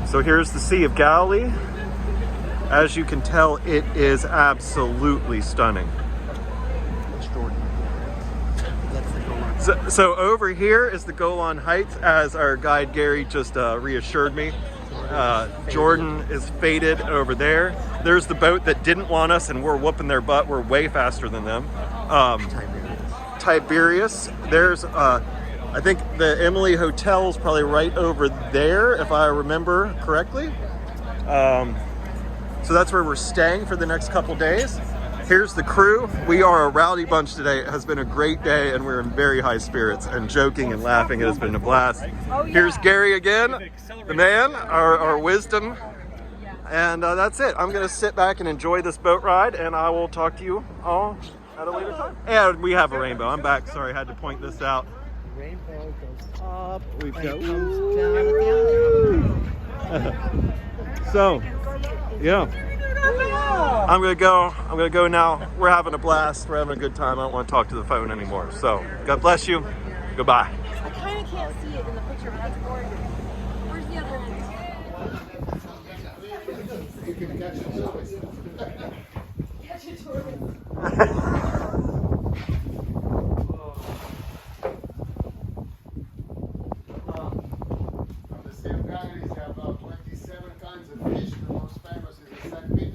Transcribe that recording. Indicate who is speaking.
Speaker 1: So here's the Sea of Galilee. As you can tell, it is absolutely stunning. So over here is the Golan Heights, as our guide Gary just reassured me. Jordan is faded over there. There's the boat that didn't want us, and we're whooping their butt. We're way faster than them. Tiberias. There's, I think the Emily Hotel is probably right over there, if I remember correctly. So that's where we're staying for the next couple days. Here's the crew. We are a rowdy bunch today. It has been a great day, and we're in very high spirits and joking and laughing. It has been a blast. Here's Gary again, the man, our wisdom. And that's it. I'm going to sit back and enjoy this boat ride, and I will talk to you all at a later time. And we have a rainbow. I'm back. Sorry, I had to point this out.
Speaker 2: Rainbow goes up.
Speaker 1: We've got.
Speaker 2: Comes down at the end.
Speaker 1: So, yeah. I'm gonna go now. We're having a blast. We're having a good time. I don't want to talk to the phone anymore. So, God bless you. Goodbye.
Speaker 3: I kind of can't see it in the picture, but that's gorgeous. Where's the other end?
Speaker 4: You can catch it always.
Speaker 3: Catch it tourist.
Speaker 4: On the same guys have 27 kinds of fish. The most famous is the sandfish.